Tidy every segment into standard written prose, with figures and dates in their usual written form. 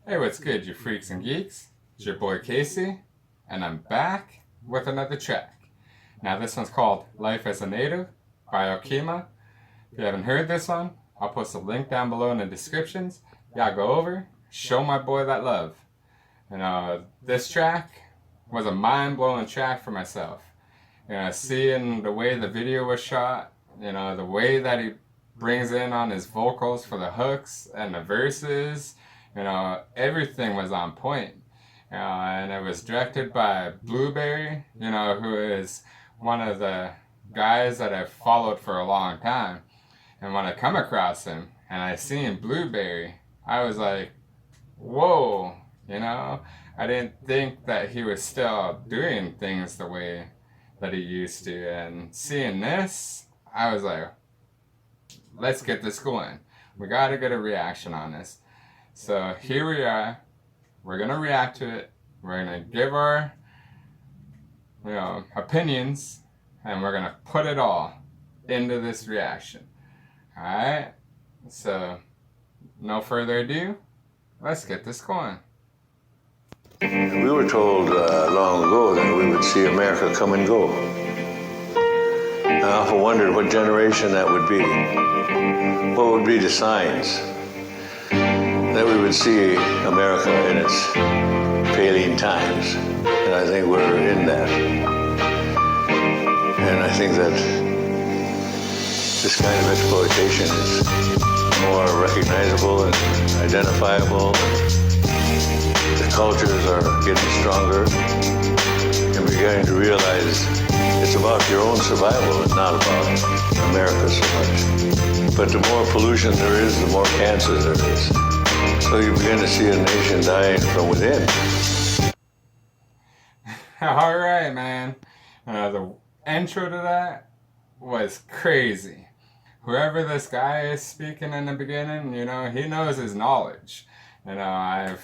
Hey, what's good, you freaks and geeks? It's your boy Casey, and I'm back with another track. Now, this one's called Life as a Native by Okema. If you haven't heard this one, I'll post a link down below in the descriptions. Y'all go over, show my boy that love. This track was a mind-blowing track for myself. Seeing the way the video was shot, the way that he brings in on his vocals for the hooks and the verses, everything was on point. And it was directed by Blueberry, who is one of the guys that I've followed for a long time. And when I come across him and I seen Blueberry, I was like, whoa, I didn't think that he was still doing things the way that he used to. And seeing this, I was like, let's get this going. We gotta get a reaction on this. So here we are. We're gonna react to it. We're gonna give our, opinions, and we're gonna put it all into this reaction. All right. So, no further ado. Let's get this going. We were told long ago that we would see America come and go. I often wondered what generation that would be. What would be the signs that we would see America in its failing times? And I think we're in that. And I think that this kind of exploitation is more recognizable and identifiable. The cultures are getting stronger and beginning to realize it's about your own survival and not about America so much. But the more pollution there is, the more cancer there is. So you begin to see a nation dying from within. All right, man. The intro to that was crazy. Whoever this guy is speaking in the beginning, he knows his knowledge. I've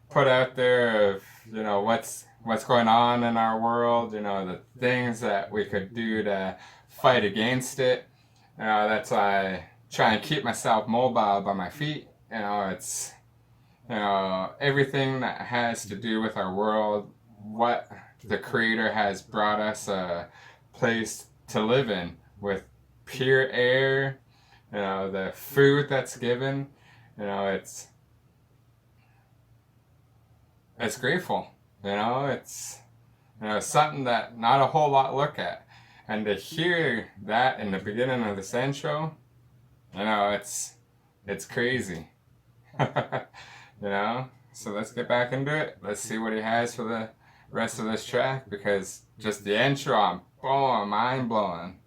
put out there of, what's going on in our world, the things that we could do to fight against it. That's why I try and keep myself mobile by my feet. It's, everything that has to do with our world, what the Creator has brought us a place to live in with pure air, the food that's given, it's grateful. It's something that not a whole lot look at. And to hear that in the beginning of this intro, it's crazy. So let's get back into it. Let's see what he has for the rest of this track, because just the intro, I'm mind blowing.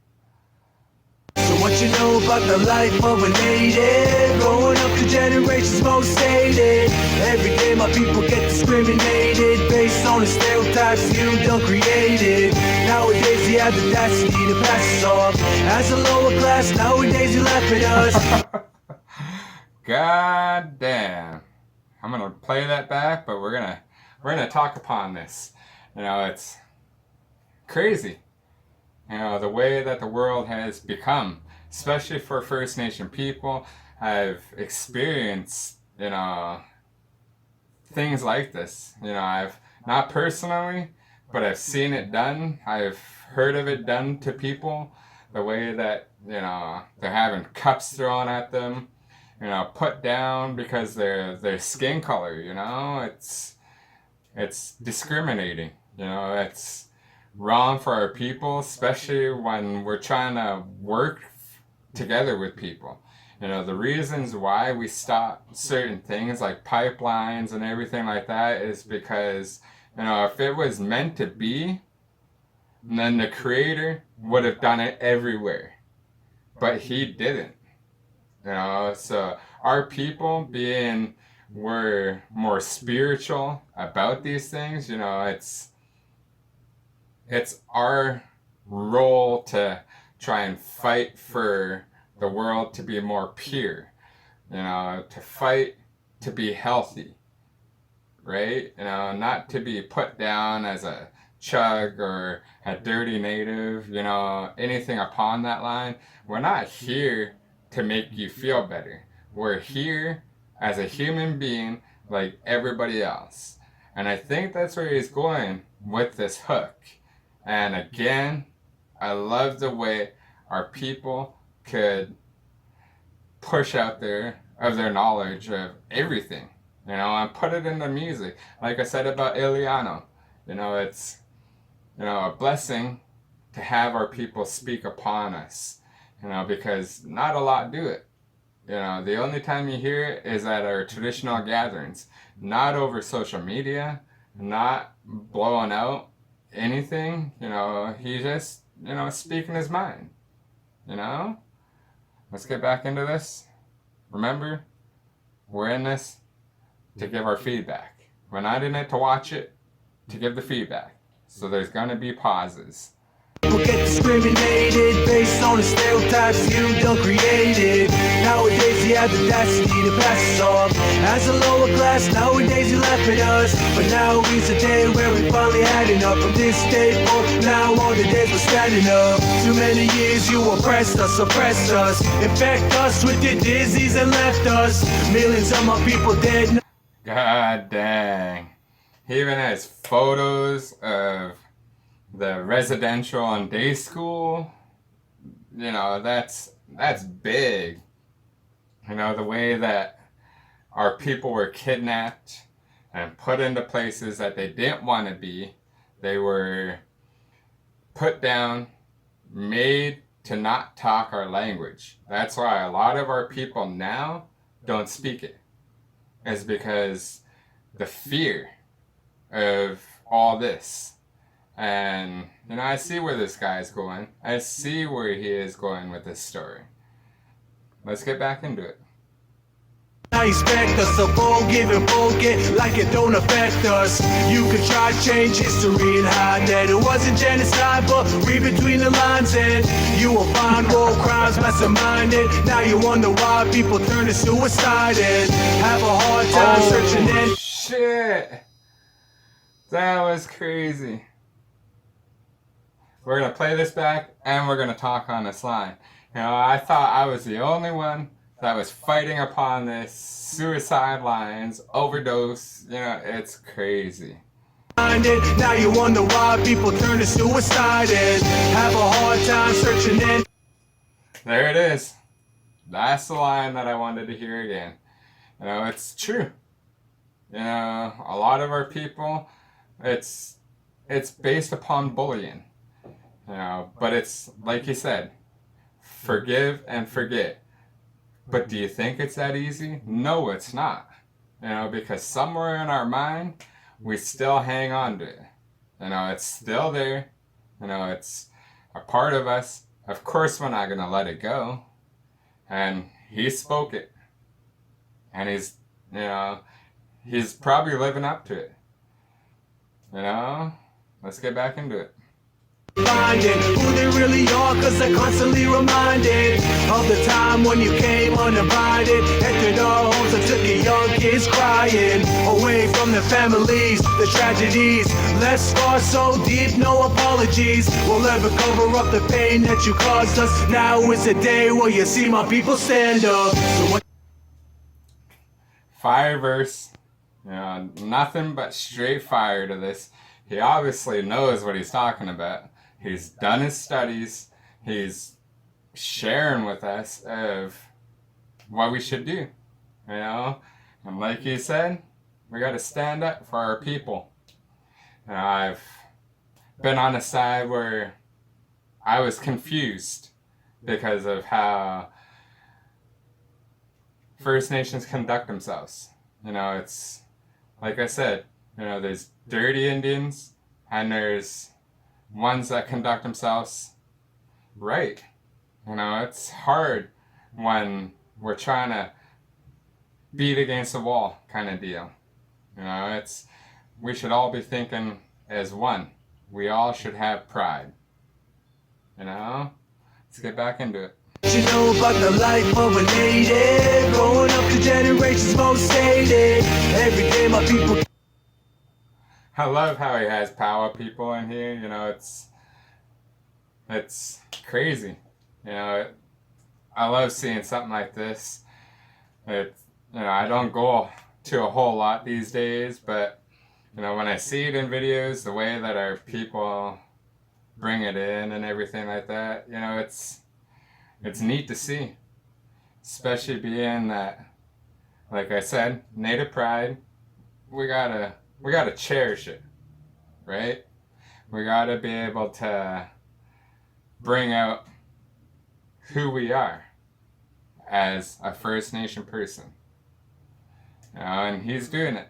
So what you know about the life of a native? Growing up to generations most hated. Every day my people get discriminated based on the stereotypes you done created. Nowadays they have the audacity to pass us off as a lower class. Nowadays they laugh at us. God damn. I'm gonna play that back, but we're gonna talk upon this. It's crazy. The way that the world has become, especially for First Nation people. I've experienced, things like this. I've not personally, but I've seen it done. I've heard of it done to people. The way that, they're having cups thrown at them, put down because their skin color, it's discriminating. It's wrong for our people, especially when we're trying to work together with people. The reasons why we stop certain things like pipelines and everything like that is because, if it was meant to be, then the Creator would have done it everywhere. But He didn't. So our people we're more spiritual about these things, it's our role to try and fight for the world to be more pure, to fight to be healthy, right? Not to be put down as a chug or a dirty native, anything upon that line. We're not here to make you feel better. We're here as a human being like everybody else. And I think that's where he's going with this hook. And again, I love the way our people could push out there of their knowledge of everything, and put it into music. Like I said about Ileano, it's, a blessing to have our people speak upon us, because not a lot do it. The only time you hear it is at our traditional gatherings, not over social media, not blowing out anything. He just, speaking his mind. Let's get back into this. Remember, we're in this to give our feedback. We're not in it to watch it, to give the feedback. So there's gonna be pauses. People get discriminated based on the stereotypes you done created. Nowadays you have the audacity to pass us off as a lower class. Nowadays you laugh at us, but now is the day where we finally had enough. From this day forth, now all the days we're standing up. Too many years you oppressed us, suppressed us, infect us with your disease and left us. Millions of my people dead. God dang. He even has photos of the residential and day school. That's big. The way that our people were kidnapped and put into places that they didn't want to be. They were put down, made to not talk our language. That's why a lot of our people now don't speak it. It's because the fear of all this. And, I see where this guy's going. I see where he is going with this story. Let's get back into it. I expect us to forgive and forget like it don't affect us. You could try to change history and hide that it wasn't genocide, but read between the lines and you will find war crimes masterminded. Now you wonder why people turn to suicide and have a hard time searching in. Shit! That was crazy. We're going to play this back and we're going to talk on this line. I thought I was the only one that was fighting upon this suicide lines, overdose. It's crazy. Now you wonder why people turn to suicide and have a hard time searching in. There it is. That's the line that I wanted to hear again. It's true. A lot of our people, it's based upon bullying. But it's like you said, forgive and forget. But do you think it's that easy? No, it's not. Because somewhere in our mind, we still hang on to it. It's still there. It's a part of us. Of course, we're not going to let it go. And he spoke it. And he's probably living up to it. Let's get back into it. Finding who they really are, cause they're constantly reminded of the time when you came uninvited, entered our homes and took your young kids crying away from their families. The tragedies left scars so deep, no apologies will ever cover up the pain that you caused us. Now is the day where you see my people stand up. So what fire verse, nothing but straight fire to this. He obviously knows what he's talking about. He's done his studies. He's sharing with us of what we should do, And like he said, we got to stand up for our people. I've been on a side where I was confused because of how First Nations conduct themselves. It's like I said, there's dirty Indians and there's ones that conduct themselves right. It's hard when we're trying to beat against the wall kind of deal. We should all be thinking as one. We all should have pride. Let's get back into it. you know about the life of a native, growing up the generations most hated. Every day my people. I love how he has power people in here. It's crazy. I love seeing something like this. I don't go to a whole lot these days, but you know, when I see it in videos, the way that our people bring it in and everything like that, you know, it's neat to see, especially being that, like I said, Native pride. We gotta cherish it, right? We gotta be able to bring out who we are as a First Nation person. You know, and he's doing it.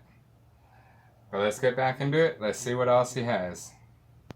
But let's get back into it. Let's see what else he has.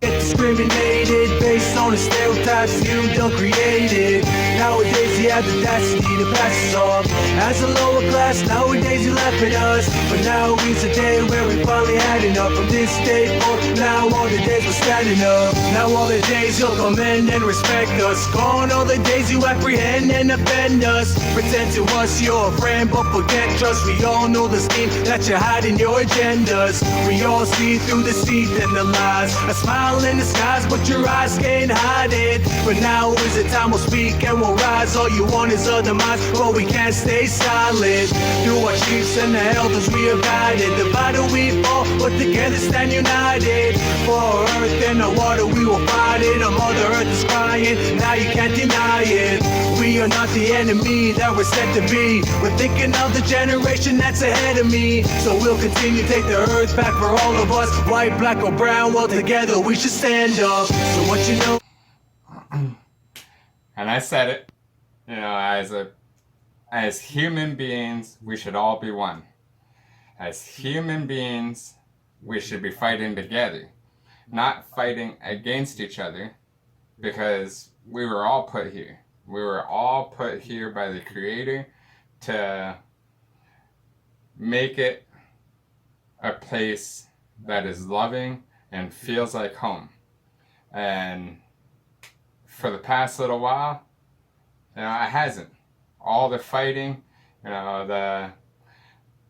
Get discriminated based on the stereotypes you done created. Nowadays you have the audacity to pass us off as a lower class. Nowadays you laugh at us, but now is a day where we finally had enough. From this day forth, now all the days we're standing up. Now all the days you'll commend and respect us. Gone all the days you apprehend and offend us. Pretend to us you're a friend, but forget trust. We all know the scheme that you're hiding your agendas. We all see through the deceit and the lies. A smile in the skies, but your eyes can't hide it. But now is the time we'll speak and we'll rise. All you want is other minds, but we can't stay silent. Through our chiefs and the elders we are guided. Divided we fall, but together stand united. For our earth and the water we will fight it. Our mother earth is crying, now you can't deny it. We are not the enemy that we're set to be. We're thinking of the generation that's ahead of me. So we'll continue to take the earth back for all of us. White, black or brown, well together we should stand up. So what you know? And I said it, you know, as human beings, we should all be one. As human beings, we should be fighting together, not fighting against each other, because we were all put here. We were all put here by the Creator to make it a place that is loving and feels like home. And for the past little while, you know, it hasn't. All the fighting, you know, the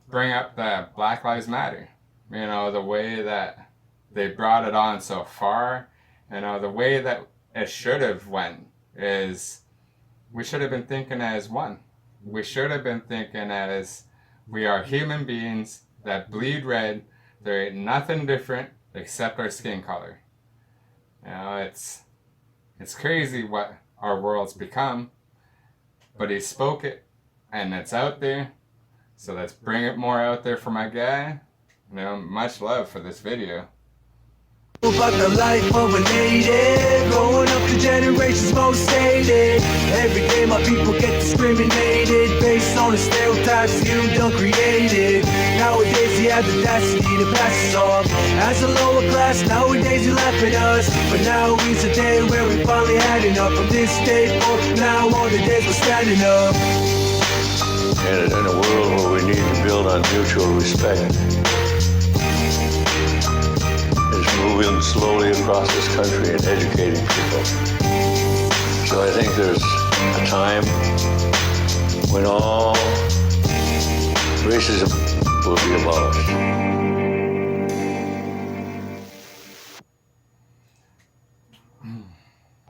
bring up the Black Lives Matter, you know, the way that they brought it on so far, you know, the way that it should have went is we should have been thinking as one. We should have been thinking as we are human beings that bleed red. There ain't nothing different except our skin color. You know, it's crazy what our world's become, but he spoke it, and it's out there. So let's bring it more out there for my guy. You know, much love for this video. About the life of a native, growing up the generations most hated. Every day my people get discriminated based on the stereotypes you done created. Nowadays you have the audacity to pass us off as a lower class. Nowadays you laugh at us, but now is a day where we finally had enough. From this day forth, now all the days we're standing up. And in a world where we need to build on mutual respect, moving slowly across this country and educating people. So I think there's a time when all racism will be abolished.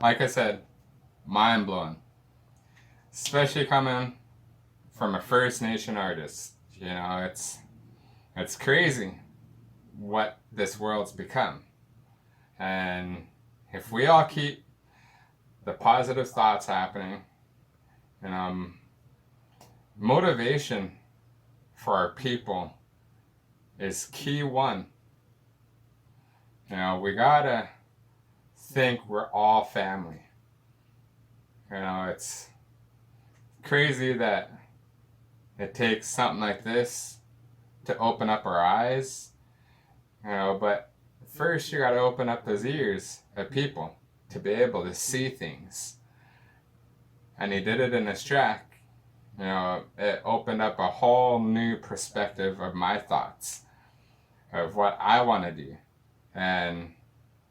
Like I said, mind blowing. Especially coming from a First Nation artist. You know, it's crazy what this world's become. And if we all keep the positive thoughts happening, and motivation for our people is key one. You know, we gotta think we're all family. You know, it's crazy that it takes something like this to open up our eyes. You know, but first you gotta open up those ears of people to be able to see things. And he did it in his track. You know, it opened up a whole new perspective of my thoughts, of what I want to do. And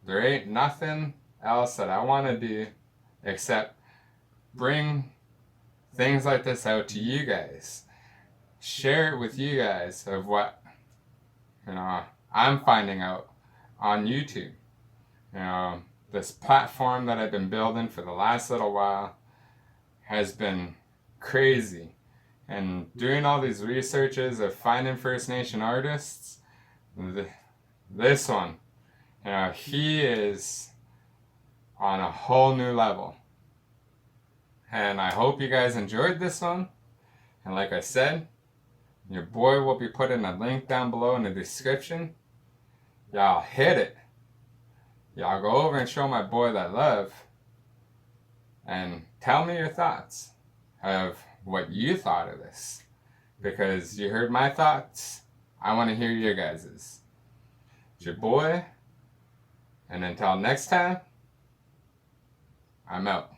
there ain't nothing else that I want to do except bring things like this out to you guys. Share it with you guys of what, you know, I'm finding out on YouTube. You know, this platform that I've been building for the last little while has been crazy. and doing all these researches of finding First Nation artists, this one, he is on a whole new level. And I hope you guys enjoyed this one. And like I said, your boy will be putting a link down below in the description. Y'all hit it. Y'all go over and show my boy that love. And tell me your thoughts of what you thought of this. Because you heard my thoughts. I want to hear your guys's. It's your boy. And until next time, I'm out.